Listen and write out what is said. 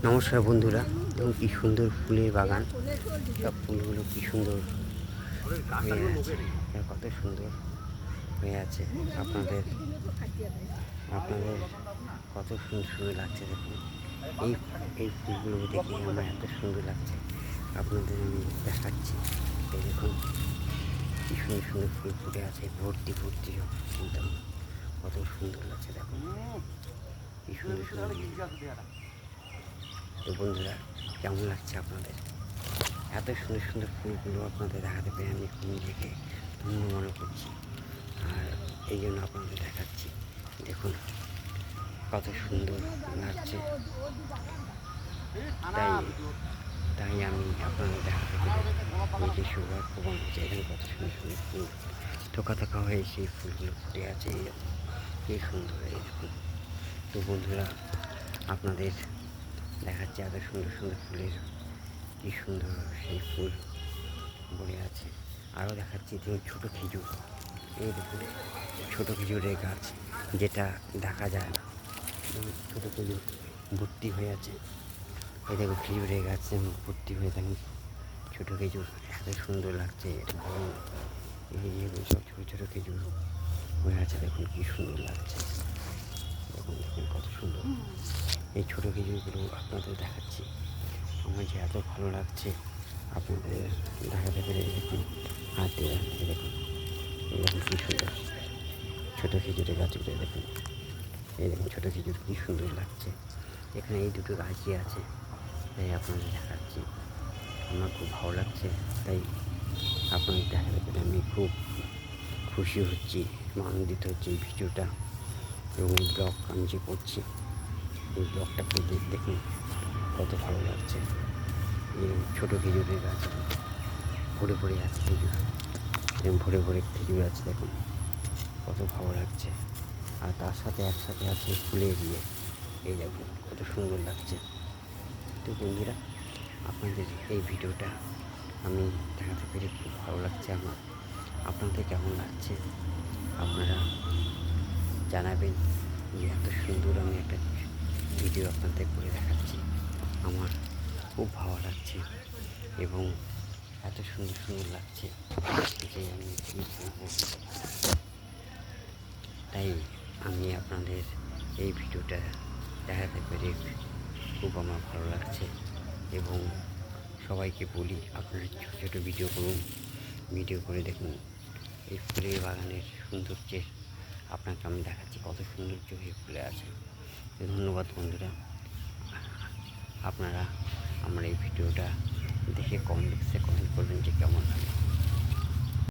নমস্কার বন্ধুরা, এবং কি সুন্দর ফুলের বাগান। সব ফুলগুলো কি সুন্দর হয়ে আছে, কত সুন্দর হয়ে আছে। আপনাদের আপনাদের কত সুন্দর সুন্দর লাগছে দেখুন। এই এই ফুলগুলো দেখে আমার এত সুন্দর লাগছে, আপনাদের আমি দেখাচ্ছি। এই দেখুন কি সুন্দর সুন্দর ফুল ফুটে আছে, ভর্তি ভর্তি একদম। কত সুন্দর লাগছে দেখুন, কি সুন্দর সুন্দর। তো বন্ধুরা, কেমন লাগছে আপনাদের? এত সুন্দর সুন্দর ফুলগুলো আপনাদের দেখাতে পেরে আমি নিজেকে ধন্য মনে করছি, আর এই জন্য আপনাদের দেখাচ্ছি। দেখুন কত সুন্দর লাগছে, তাই আমি আপনাদের দেখাতে পেরে নিজে সৌভাগ্য মনে হচ্ছে। এখানে কত সুন্দর সুন্দর ফুল থোকা থোকা হয়ে সেই ফুলগুলো ফুটে আছে, কি সুন্দর। এই দেখুন। তো বন্ধুরা, আপনাদের দেখাচ্ছে এত সুন্দর সুন্দর ফুলের, কি সুন্দর সেই ফুল ভরে আছে। আরও দেখাচ্ছি দেখুন ছোটো খেজুর। এই দেখুন ছোটো খেজুরের গাছ, যেটা দেখা যায় না। ছোটো খেজুর ভর্তি হয়ে আছে। এই দেখুন খেজুরের গাছ ভর্তি হয়ে দেখুন ছোটো খেজুর, এত সুন্দর লাগছে। এই সব ছোটো ছোটো খেজুর হয়ে আছে, দেখুন কি সুন্দর লাগছে। দেখুন দেখুন কত সুন্দর। এই ছোটো খেজুরগুলো আপনাদের দেখাচ্ছি, আমার যে এত ভালো লাগছে আপনাদের দেখাতে পেরে। দেখুন হাত দিয়ে দেখুন, এই দেখুন কী সুন্দর ছোটো খেজুরের গাছগুলো দেখুন। এই দেখুন ছোটো খেজুর কী সুন্দর লাগছে। এখানে এই দুটো গাছই আছে, তাই আপনাদের দেখাচ্ছি। আমার খুব ভালো লাগছে, তাই আপনাদের দেখাতে পেরে আমি খুব খুশি হচ্ছি, আনন্দিত হচ্ছি এই ভিডিওটা। এবং এই ব্লগ আমি যে করছি, এই ব্লগটা করে দেখুন কত ভালো লাগছে। এই ছোটো খেজুরের গাছ ভরে ভরে আছে খেজুর, এরকম ভরে ভরে খেজুর আছে দেখুন, কত ভালো লাগছে। আর তার সাথে একসাথে আছে ফুলের ইয়ে, এই দেখুন কত সুন্দর লাগছে। তো বন্ধুরা, আপনাদের এই ভিডিওটা আমি দেখাতে পেরে খুব ভালো লাগছে আমার। আপনাদের কেমন লাগছে আপনারা জানাবেন, যে এত সুন্দর আমি একটা ভিডিও আপনাদের করে দেখাচ্ছি। আমার খুব ভালো লাগছে এবং এত সুন্দর সুন্দর লাগছে যে আমি কী বলবো। তাই আমি আপনাদের এই ভিডিওটা দেখাতে পেরে খুব আমার ভালো লাগছে। এবং সবাইকে বলি, আপনারা ছোটো ছোটো ভিডিও করুন, ভিডিও করে দেখুন এই ফুলের বাগানের সৌন্দর্যের। আপনাকে আমি দেখাচ্ছি কত সৌন্দর্য হয়ে ফুলে আছে। ধন্যবাদ বন্ধুরা। আপনারা আমার এই ভিডিওটা দেখে কমেন্ট বক্সে কমেন্ট করবেন যে